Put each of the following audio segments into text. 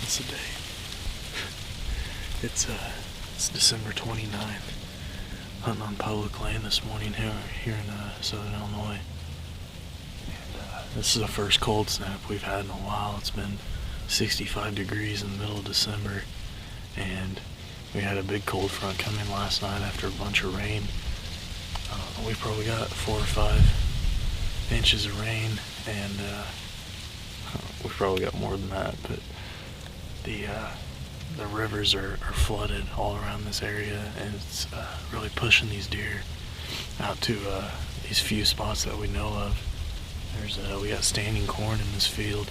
What's the date? It's December 29th. Hunting on public land this morning here in southern Illinois. And this is the first cold snap we've had in a while. It's been 65 degrees in the middle of December, and we had a big cold front come in last night after a bunch of rain. We probably got 4 or 5 inches of rain, and we probably got more than that, but the rivers are flooded all around this area, and it's really pushing these deer out to these few spots that we know of. We got standing corn in this field,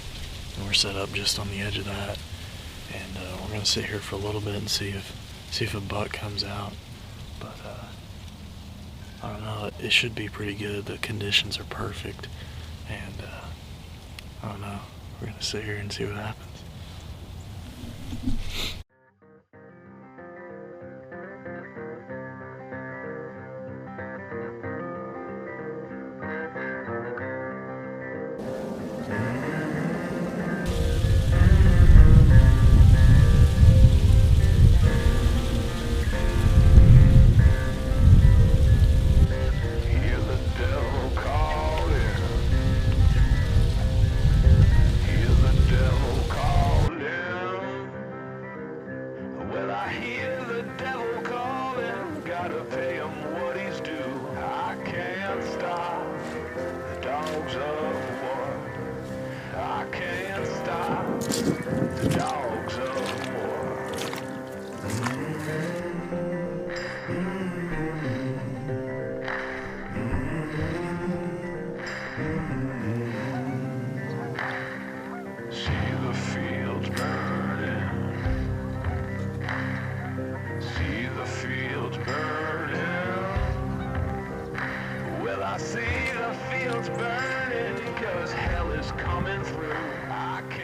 and we're set up just on the edge of that, and we're gonna sit here for a little bit and see if a buck comes out. But I don't know, it should be pretty good. The conditions are perfect, and I don't know, we're gonna sit here and see what happens.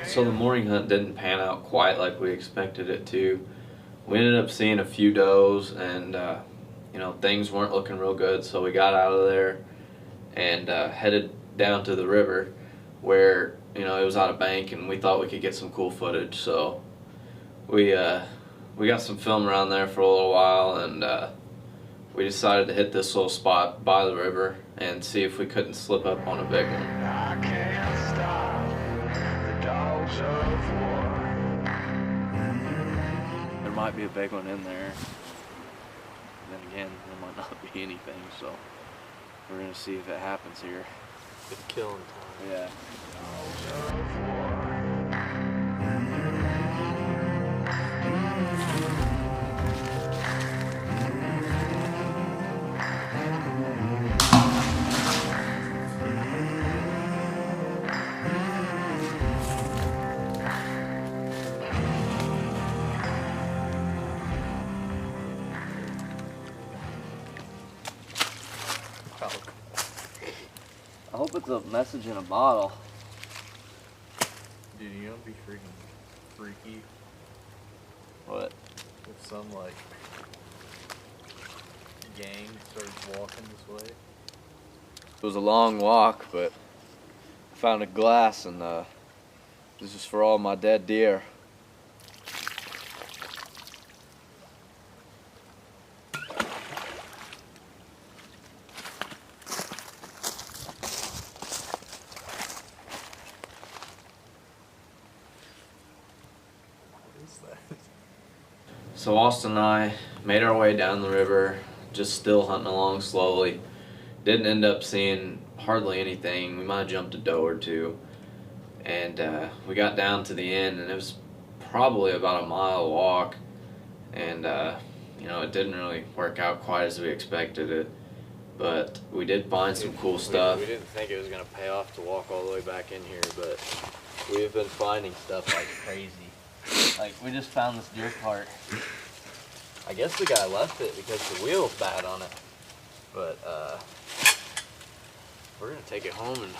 So the morning hunt didn't pan out quite like we expected it to. We ended up seeing a few does, and things weren't looking real good, so we got out of there and headed down to the river where it was on a bank, and we thought we could get some cool footage. So we got some film around there for a little while, and we decided to hit this little spot by the river and see if we couldn't slip up on a big one. I can't stop the dogs of war. There might be a big one in there. Then again, there might not be anything, so we're gonna see if it happens here. It's killing time. Yeah. Dogs of war. I hope it's a message in a bottle. Dude, you don't be freaking freaky What? if some gang starts walking this way. It was a long walk, but I found a glass, and this is for all my dead deer. So Austin and I made our way down the river, just still hunting along slowly. Didn't end up seeing hardly anything. We might have jumped a doe or two. And we got down to the end, and it was probably about a mile walk. And it didn't really work out quite as we expected it. But we did find some cool stuff. We didn't think it was going to pay off to walk all the way back in here, but we've been finding stuff like crazy. Like, we just found this deer cart. I guess the guy left it because the wheel's bad on it. But, we're gonna take it home and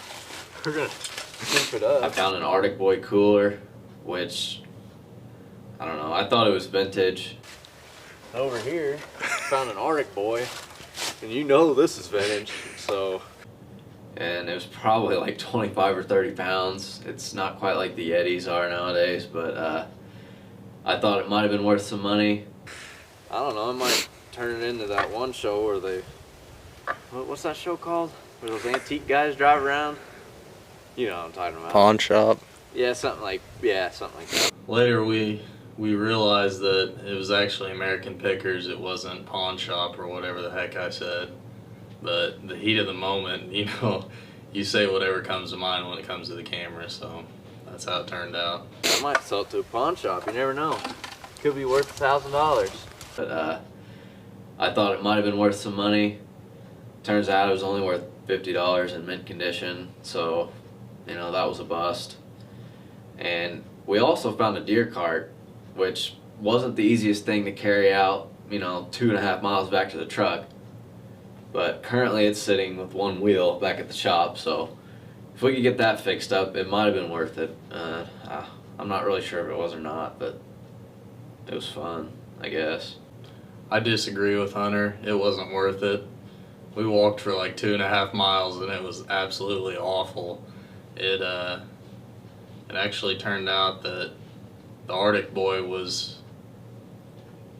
we're gonna scoop it up. I found an Arctic Boy cooler, which, I don't know, I thought it was vintage. Over here, found an Arctic Boy, and this is vintage, so. And it was probably like 25 or 30 pounds. It's not quite like the Yetis are nowadays, but I thought it might have been worth some money. I don't know, it might turn it into that one show where they, what's that show called? Where those antique guys drive around? You know what I'm talking about. Pawn shop. Yeah, something like that. Later we realized that it was actually American Pickers. It wasn't pawn shop or whatever the heck I said. But the heat of the moment, you know, you say whatever comes to mind when it comes to the camera, so that's how it turned out. I might sell it to a pawn shop, you never know. Could be worth $1,000. But I thought it might have been worth some money. Turns out it was only worth $50 in mint condition, so you know that was a bust. And we also found a deer cart, which wasn't the easiest thing to carry out, you know, 2.5 miles back to the truck. But currently it's sitting with one wheel back at the shop, so if we could get that fixed up, it might have been worth it. I'm not really sure if it was or not, but it was fun, I guess. I disagree with Hunter. It wasn't worth it. We walked for like 2.5 miles and it was absolutely awful. It actually turned out that the Arctic Boy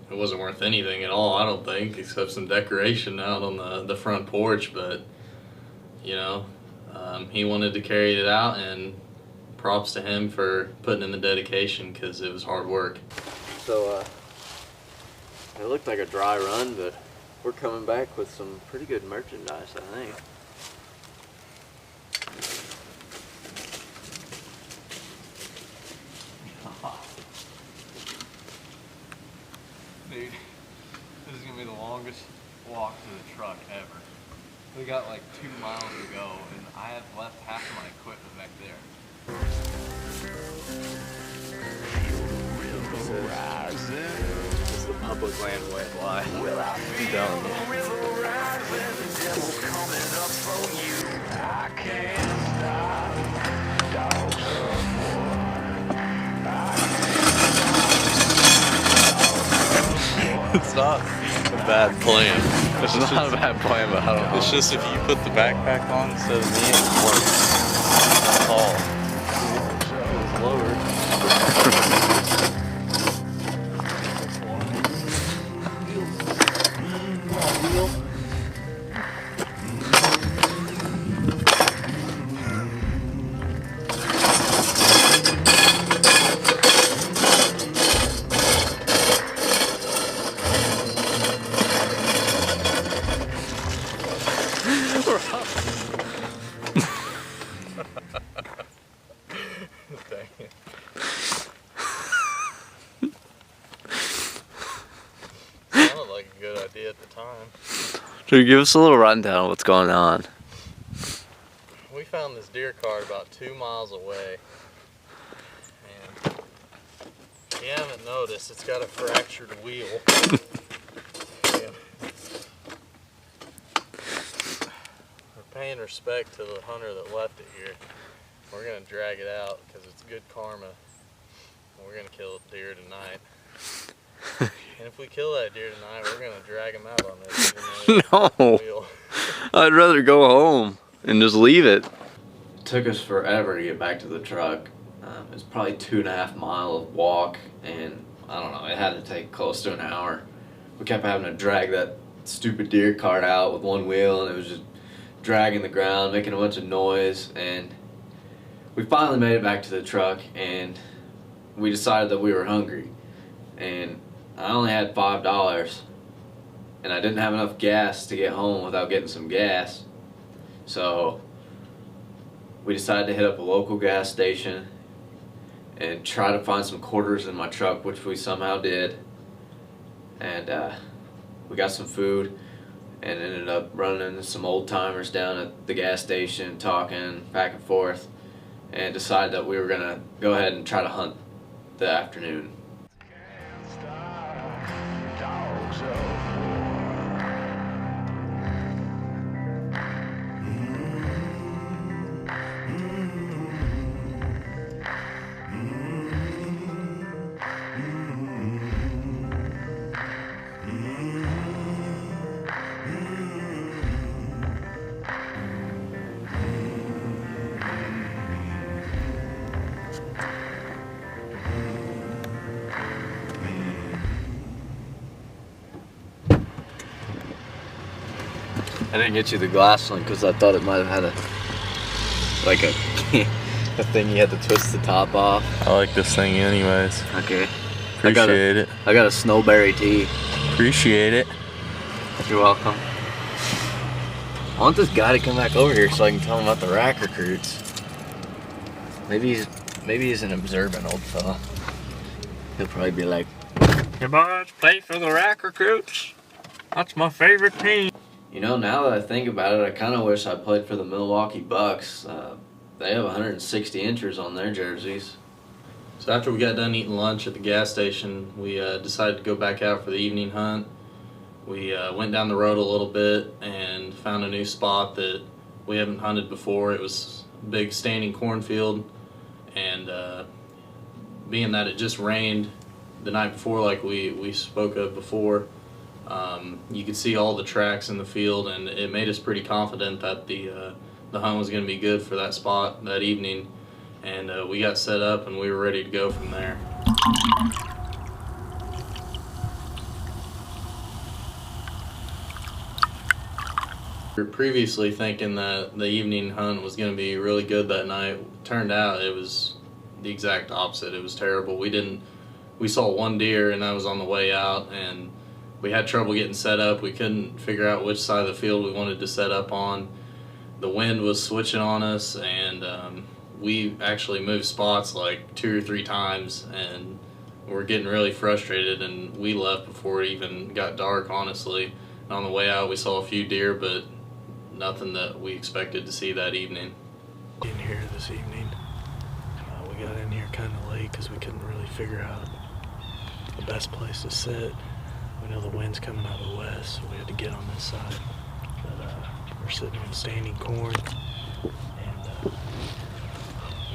it wasn't worth anything at all, I don't think, except some decoration out on the front porch, but you know, he wanted to carry it out, and props to him for putting in the dedication because it was hard work. So, it looked like a dry run, but we're coming back with some pretty good merchandise, I think. Dude, this is gonna be the longest walk to the truck ever. We got like 2 miles to go, and I have left half of my equipment back there. This is the public land way of life. I'm telling you. It's not a bad plan. It's not a bad plan, but I don't know. It's just if you put the backpack on instead of me, it works. That's all. It's lowered. Sounded like a good idea at the time. Dude, give us a little rundown of what's going on. We found this deer cart about 2 miles away, and if you haven't noticed, it's got a fractured wheel. And we're paying respect to the hunter that left it here. We're gonna drag it out because it's good karma. We're gonna kill a deer tonight. And if we kill that deer tonight, we're gonna drag him out on this. No. Wheel. I'd rather go home and just leave it. It took us forever to get back to the truck. It was probably 2.5 mile walk, and I don't know, it had to take close to an hour. We kept having to drag that stupid deer cart out with one wheel, and it was just dragging the ground, making a bunch of noise, and we finally made it back to the truck, and we decided that we were hungry. And I only had $5, and I didn't have enough gas to get home without getting some gas. So we decided to hit up a local gas station and try to find some quarters in my truck, which we somehow did. And we got some food and ended up running into some old timers down at the gas station, talking back and forth, and decided that we were gonna go ahead and try to hunt the afternoon. Dogs of war. I didn't get you the glass one because I thought it might have had a a thing you had to twist the top off. I like this thing anyways. Okay. Appreciate it. I got a snowberry tea. Appreciate it. You're welcome. I want this guy to come back over here so I can tell him about the rack recruits. Maybe he's an observant old fella. He'll probably be like, "Your boys play for the rack recruits. That's my favorite team." You know, now that I think about it, I kind of wish I played for the Milwaukee Bucks. They have 160 inchers on their jerseys. So after we got done eating lunch at the gas station, we decided to go back out for the evening hunt. We went down the road a little bit and found a new spot that we haven't hunted before. It was a big standing cornfield, and being that it just rained the night before like we spoke of before, you could see all the tracks in the field, and it made us pretty confident that the hunt was going to be good for that spot that evening. And we got set up and we were ready to go from there. We were previously thinking that the evening hunt was going to be really good that night. Turned out it was the exact opposite. It was terrible. We saw one deer and that was on the way out, and we had trouble getting set up. We couldn't figure out which side of the field we wanted to set up on. The wind was switching on us, and we actually moved spots like 2 or 3 times, and we're getting really frustrated, and we left before it even got dark, honestly. And on the way out we saw a few deer, but nothing that we expected to see that evening. In here this evening, we got in here kind of late because we couldn't really figure out the best place to sit. We know the wind's coming out of the west, so we had to get on this side. But we're sitting on standing corn, and we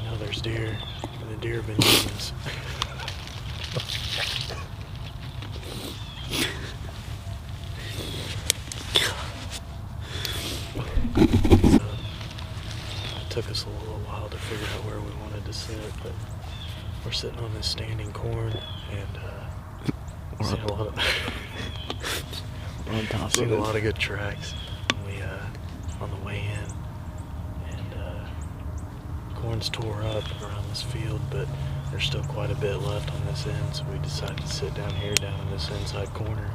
know there's deer, and the deer have been using this. It took us a little while to figure out where we wanted to sit, but we're sitting on this standing corn, and seeing a lot of good tracks. We on the way in, and corn's tore up around this field, but there's still quite a bit left on this end, so we decided to sit down here, down in this inside corner,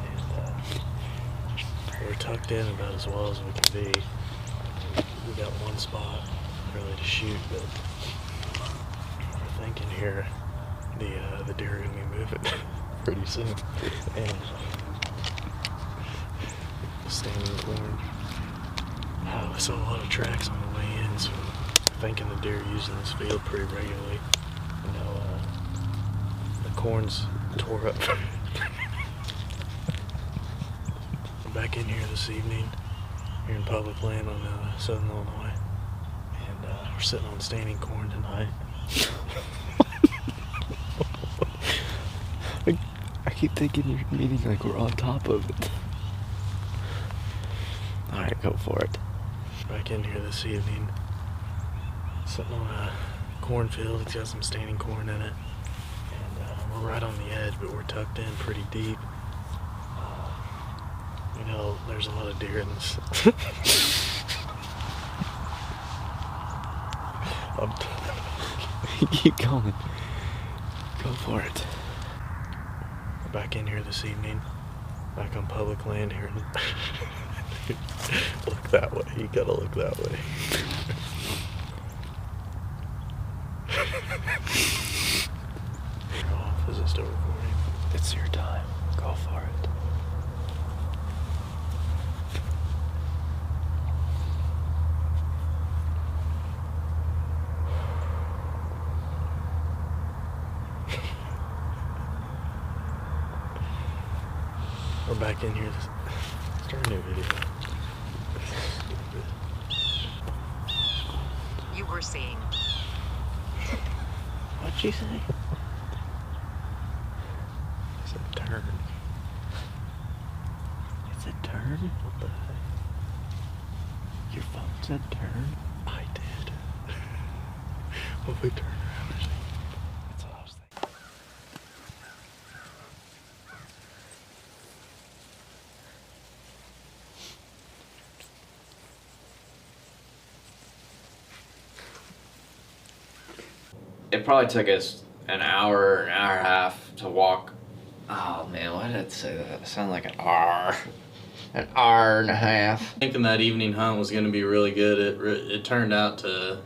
and we're tucked in about as well as we can be. We got one spot really to shoot, but we're thinking here the deer are gonna be moving pretty soon. And standing corn. We saw a lot of tracks on the way in, so I'm thinking the deer are using this field pretty regularly. You know, the corn's tore up. We're back in here this evening, here in public land on Southern Illinois, and we're sitting on standing corn tonight. I keep thinking you're meaning like we're on top of it. Alright, go for it. Back in here this evening, sitting on a cornfield. It's got some standing corn in it, and we're right on the edge, but we're tucked in pretty deep. You know, there's a lot of deer in this. Keep going. Go for it. We're back in here this evening, back on public land here. Look that way. You gotta look that way. Is it still recording? It's your time. Go for it. We're back in here. Start a new video. You were seeing. What'd you say? I said turn. It said turn? What the heck? Your phone said turn? I did. What if we turn around or something? That's what I was thinking. it probably took us an hour and a half to walk. Oh man, why did it say that? It sounded like an hour. An hour and a half. Thinking that evening hunt was going to be really good. It turned out to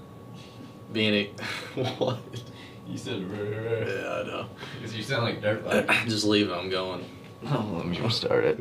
being what? You said Yeah, I know. because you sound like dirt bike. Just leave it. I'm going. Oh, let me start it.